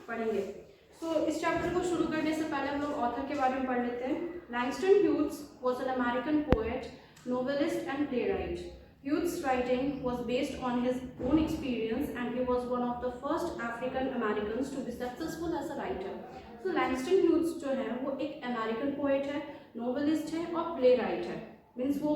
पढ़ेंगे। इस चैप्टर को शुरू करने से पहले हम लोग ऑथर के बारे में पढ़ लेते हैं। Langston Hughes was an American poet, novelist and playwright. Hugh's writing was based on his own experience and he was one of the first African Americans to be successful as a writer. So Langston Hughes जो है वो एक American poet है, novelist है और play right है। Means वो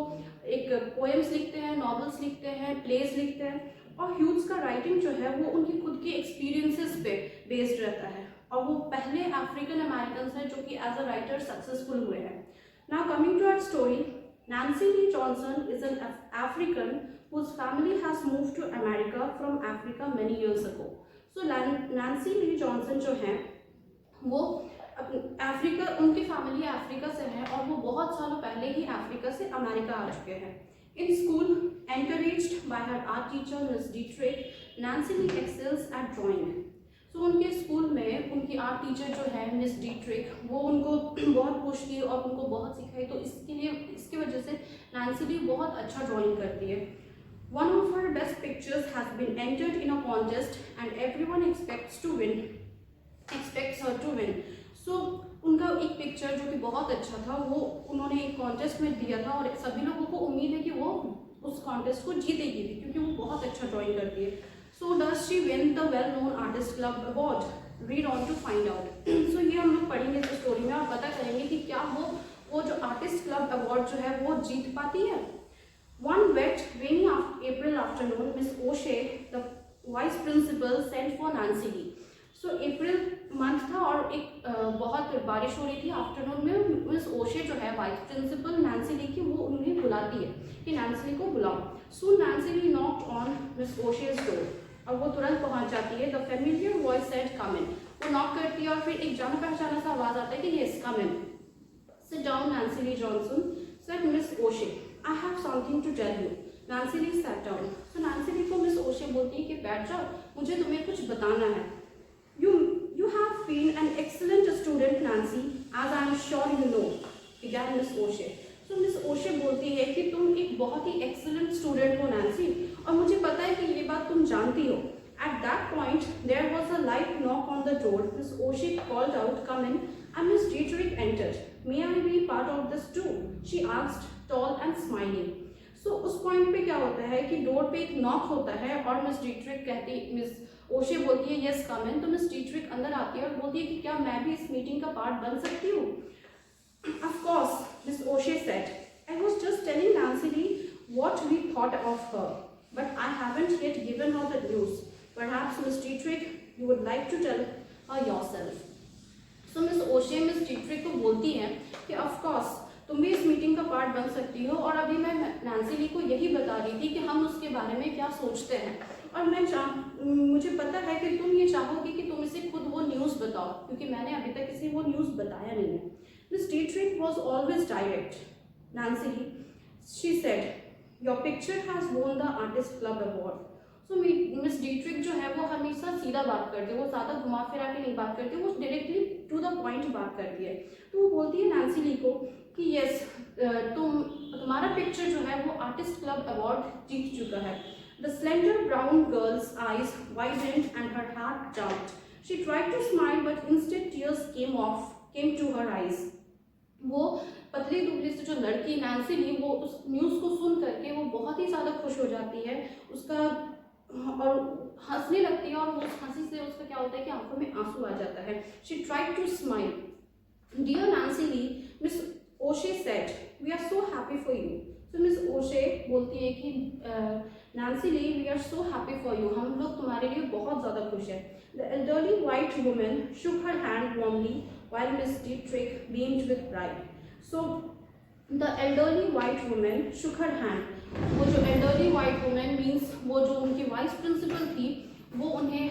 एक पोएम्स लिखते हैं, नॉवेल्स लिखते हैं, प्लेस लिखते हैं। और ह्यूज का राइटिंग जो है वो उनकी खुद के एक्सपीरियंसेस पे बेस्ड रहता है और वो पहले अफ्रीकन अमेरिकन हैं जो कि एज अ राइटर सक्सेसफुल हुए हैं। Now coming to our story, Nancy Lee Johnson is an African whose family has moved to America from Africa many years ago. So Nancy Lee Johnson जो है वो Africa, उनकी family Africa से है और वो बहुत सालों पहले ही अफ्रीका से अमेरिका आ चुके हैं। In school, encouraged by her art teacher Miss Dietrich, Nancy Lee excels at drawing. तो उनके स्कूल में उनकी आर्ट टीचर जो है मिस डीट्रिक, वो उनको बहुत पुश की और उनको बहुत सिखाई, तो इसकी वजह से नैन्सी ली बहुत अच्छा ड्राइंग करती है। One of her best pictures has been entered in a contest and everyone expects her to win. So उनका एक पिक्चर जो कि बहुत अच्छा था वो उन्होंने एक कॉन्टेस्ट में दिया था और सभी लोगों को उम्मीद है कि वो उस कॉन्टेस्ट को जीतेगी भी क्योंकि वो बहुत अच्छा ड्राइंग करती है। So does she win the well-known artist club award? Read on to find out. So ये हम लोग पढ़ेंगे इस स्टोरी में और पता करेंगे कि क्या वो जो आर्टिस्ट क्लब अवार्ड जो है वो जीत पाती है। One wet rainy April afternoon, Miss O'Shea, the vice principal, sent for Nancy Lee. So April month था और एक बहुत बारिश हो रही थी। आफ्टरनून में मिस ओशे जो है वाइस प्रिंसिपल नैन्सी ली की, वो उन्हें बुलाती है कि नैन्सी ली को बुलाओ। So Nancy Lee knocked on Miss O'Shea's door और वो तुरंत पहुंच जाती है। The familiar voice said come in. वो नॉक करती है और फिर एक जाना पहचाना सा आवाज आता है कि yes come in. Sit down Nancy Lee Johnson, said Miss O'Shea, I have something to tell you. Nancy Lee sat down. So Nancy Lee को मिस ओशे बोलती है कि बैठ जाओ, मुझे तुम्हें कुछ बताना है। You have been an excellent student, Nancy, as I am sure you know, began Miss O'Shea. So Miss O'Shea बोलती है कि तुम एक बहुत ही excellent student हो नैन्सी, और मुझे पता है कि ये बात तुम जानती हो। At that point, there was a light knock on the door. Miss O'Shea called out, "Come in," and Miss Dietrich entered. "May I be part of this too?" she asked, tall and smiling. So उस point पे क्या होता है कि door पे एक knock होता है और मिस डीट्रिक मिस ओशे बोलती है यस कम इन। तो मिस डीट्रिक अंदर आती है और बोलती है कि क्या मैं भी इस मीटिंग का पार्ट बन सकती हूँ। Of course, Miss O'Shea said, I was just telling Nancy Lee what we thought of her, but I haven't yet given her the news. Perhaps Miss Dietrich you would like to tell her yourself. So Miss O'Shea Miss Dietrich को बोलती है कि of course तुम भी इस meeting का part बन सकती हो, और अभी मैं नैन्सी ली को यही बता रही थी कि हम उसके बारे में क्या सोचते हैं, और मुझे पता है कि तुम ये चाहोगी कि तुम इसे खुद वो न्यूज़ बताओ क्योंकि मैंने अभी तक इसे वो न्यूज़ बताया नहीं है। Miss Dietrich was always direct. Nancy Lee, she said, your picture has won the artist club award. So miss Dietrich जो है वो हमेशा सीधा बात करती है, वो ज़्यादा घुमा फिरा के नहीं बात करती, वो डायरेक्टली टू द पॉइंट बात करती है। तो वो बोलती है नैन्सी ली को कि यस तुम्हारा पिक्चर जो है वो आर्टिस्ट क्लब अवार्ड जीत चुका है। The slender brown girl's eyes widened and her heart jumped. She tried to smile but instead tears came to her eyes. वो पतली दुबली से जो लड़की नैन्सी ली, वो उस न्यूज़ को सुन करके वो बहुत ही ज़्यादा खुश हो जाती है उसका, और हंसने लगती है, और उस हंसी से उसका क्या होता है कि आंखों में आंसू आ जाता है। She tried to smile. Dear Nancy Lee, Miss O'Shea said, we are so happy for you. तो मिस ओशे बोलती है कि Nancy Lee, we are so happy for you, हम लोग तुम्हारे लिए बहुत ज़्यादा खुश हैं। The elderly white woman shook her hand warmly while Miss Dietrich beamed with pride. So the elderly white woman shook her hand. वो जो elderly white woman means वो जो उनकी वाइस प्रिंसिपल थी, वो उन्हें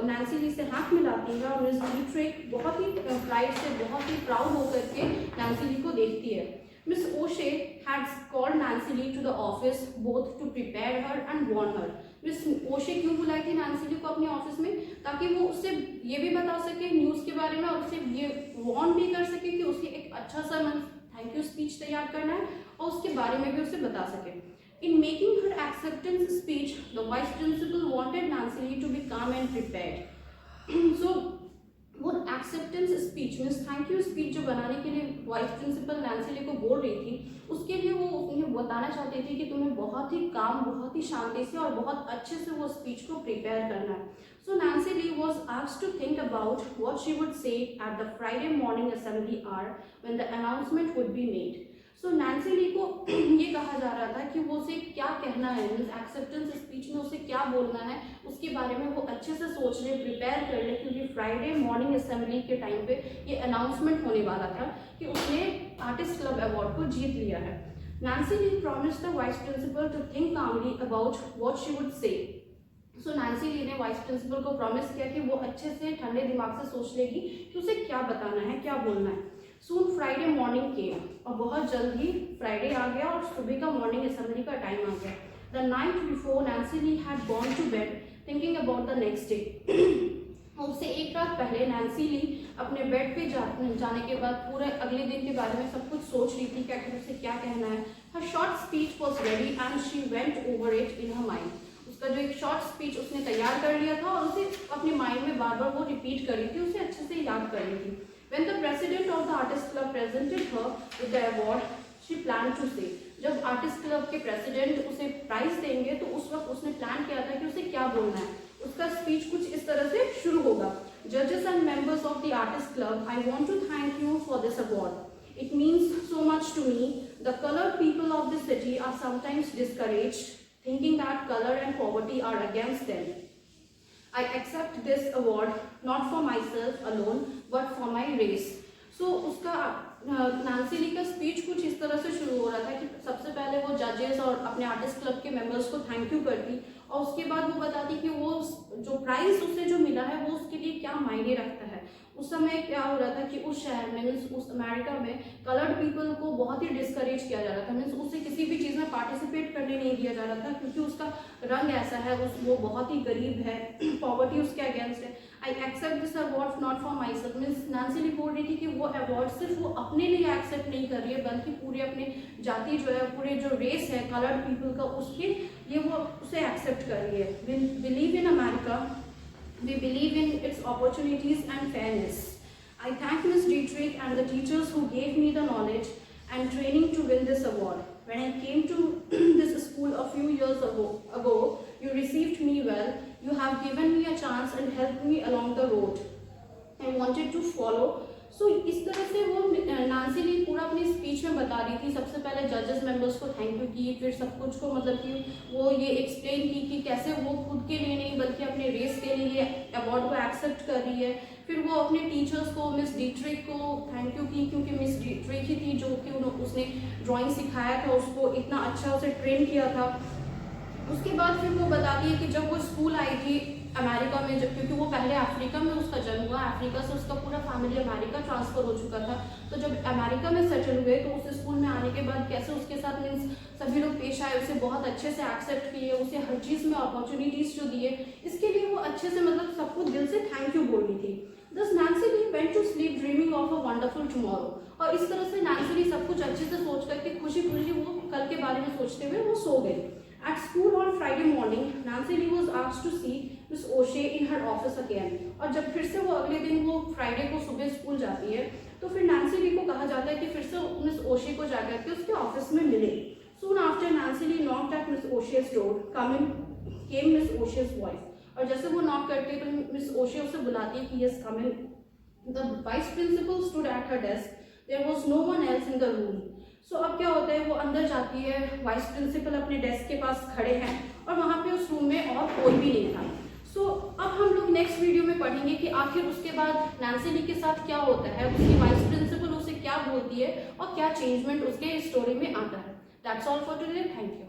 नैन्सी ली से हाथ मिलाती है और मिस डीट्रिक बहुत ही प्राइड से, बहुत ही प्राउड होकर के नैन्सी ली को देखती है। Miss O'Shea had called Nancy Lee to the office both to prepare her and warn her. Miss O'Shea क्यों बुलाई थी नैन्सी ली को अपने ऑफिस में, ताकि वो उससे ये भी बता सके न्यूज़ के बारे में और उससे ये वार्न भी कर सके कि उसकी एक अच्छा सा थैंक यू स्पीच तैयार करना है और उसके बारे में भी उसे बता सके। In making her acceptance speech, the vice principal wanted Nancy Lee to be calm and prepared. So acceptance speech means thank you speech जो बनाने के लिए वाइस प्रिंसिपल नैन्सी ली को बोल रही थी, उसके लिए वो उन्हें बताना चाहती थी कि तुम्हें बहुत ही काम, बहुत ही शांति से और बहुत अच्छे से वो स्पीच को प्रिपेयर करना है. So Nancy Lee was asked to think about what she would say at the Friday morning assembly hour when the announcement would be made. So Nancy Lee को ये कहा जा रहा था कि वो उसे क्या कहना है, मीन्स एक्सेप्टेंस स्पीच में उसे क्या बोलना है, उसके बारे में वो अच्छे से सोच ले, प्रिपेयर कर ले, क्योंकि फ्राइडे मॉर्निंग असेंबली के टाइम पे ये अनाउंसमेंट होने वाला था कि उसने आर्टिस्ट क्लब अवार्ड को जीत लिया है. Nancy Lee promised the vice principal to think calmly about what she would say. So Nancy ली ने वाइस प्रिंसिपल को प्रॉमिस किया कि वो अच्छे से ठंडे दिमाग से सोच लेगी कि उसे क्या बताना है, क्या बोलना है. सून फ्राइडे मॉर्निंग केम, और बहुत जल्द ही फ्राइडे आ गया और सुबह का मॉर्निंग असेंबली का टाइम आ गया. The night before Nancy Lee had gone to bed thinking about the next day. उससे एक रात पहले नैन्सी ली अपने बेड पे जाने के बाद पूरे अगले दिन के बारे में सब कुछ सोच रही थी कि आखिर उसे क्या कहना है. Her short speech was ready and she went over it in her mind. उसका जो एक शॉर्ट स्पीच उसने तैयार कर लिया था और उसे अपने माइंड में बार बार वो रिपीट कर रही थी, उसे अच्छे से याद कर रही थी. When the president of the artist club presented her with the award, she planned to say. जब आर्टिस्ट क्लब के प्रेसिडेंट उसे प्राइज देंगे तो उस वक्त उसने प्लान किया था कि उसे क्या बोलना है. उसका स्पीच कुछ इस तरह से शुरू होगा. Judges and members of the artist club, I want to thank you for this award. It means so much to me. The colored people of the city are sometimes discouraged, thinking that color and poverty are against them. I accept this award not for myself alone but for my race. So उसका Nancy ली का speech कुछ इस तरह से शुरू हो रहा था कि सबसे पहले वो जजेस और अपने आर्टिस्ट क्लब के मेंबर्स को थैंक यू करती और उसके बाद वो बताती कि वो जो प्राइज उसे जो मिला है वो उसके लिए क्या मायने रखता है. उस समय क्या हो रहा था कि उस शहर में मीन्स उस अमेरिका में कलर्ड पीपल को बहुत ही डिस्करेज किया जा रहा था. मीन्स उसे किसी भी चीज़ में पार्टिसिपेट करने नहीं दिया जा रहा था क्योंकि उसका रंग ऐसा है, वो बहुत ही गरीब है, पॉवर्टी उसके अगेंस्ट है. I accept this award not for myself. Means Nancy Lee बोल रही थी कि वो अवार्ड सिर्फ वो अपने लिए एक्सेप्ट नहीं कर रही है बल्कि पूरे अपने जाति जो है, पूरे जो रेस है कलर्ड पीपल का, उसके लिए वो उसे एक्सेप्ट कर रही है. Believe in America, we believe in its opportunities and fairness. I thank Ms. Dietrich and the teachers who gave me the knowledge and training to win this award. When I came to this school a few years ago, you received me well. You have given me a chance and helped me along the road I wanted to follow. सो इस तरह से वो Nancy ली पूरा अपनी speech में बता रही थी. सबसे पहले जजेस मेंबर्स को थैंक यू की, फिर सब कुछ को मतलब कि वो ये एक्सप्लेन की कि कैसे वो खुद के लिए नहीं बल्कि अपने रेस के लिए अवार्ड को एक्सेप्ट कर रही है. फिर वो अपने टीचर्स को, मिस डीट्रिक को थैंक यू की क्योंकि मिस डीट्रिक ही थी जो कि उसने ड्राइंग सिखाया था, उसको इतना अच्छा उसे ट्रेन किया था. उसके बाद फिर वो बताती है कि जब वो स्कूल आई थी अमेरिका में, जब क्योंकि वो पहले अफ्रीका में उसका जन्म हुआ, अफ्रीका से उसका पूरा फैमिली अमेरिका ट्रांसफ़र हो चुका था. तो जब अमेरिका में सेटल हुए तो उस स्कूल में आने के बाद कैसे उसके साथ मीन्स सभी लोग पेश आए, उसे बहुत अच्छे से एक्सेप्ट किए, उसे हर चीज़ में अपॉर्चुनिटीज़ जो दिए, इसके लिए वो अच्छे से मतलब सबको दिल से थैंक यू बोल रही थी. Thus Nancy Lee went to sleep dreaming of a wonderful tomorrow. और इस तरह से नैन्सी ली सब कुछ अच्छे से सोच करके खुशी खुशी वो कल के बारे में सोचते हुए वो सो गई. At school on Friday morning, Nancy Lee was asked to see Miss O'Shea in her office again. और जब फिर से वो अगले दिन वो फ्राइडे को सुबह स्कूल जाती है तो फिर नैन्सी ली को कहा जाता है कि फिर से मिस ओशे को जाकर के उसके ऑफिस में मिले. Soon after, Nancy Lee knocked at Miss O'Shea's door. Came Miss O'Shea's voice. और जैसे वो नॉक करती है तो मिस ओशे उसे बुलाती है कि yes come in. The vice principal stood at her desk. There was no one else in the room. सो अब क्या होता है, वो अंदर जाती है, वाइस प्रिंसिपल अपने डेस्क के पास खड़े हैं और वहाँ पे उस रूम में और कोई भी नहीं था. सो अब हम लोग नेक्स्ट वीडियो में पढ़ेंगे कि आखिर उसके बाद नैन्सी ली के साथ क्या होता है, उसकी वाइस प्रिंसिपल उसे क्या बोलती है और क्या चेंजमेंट उसके स्टोरी में आता है. That's all for today. Thank you.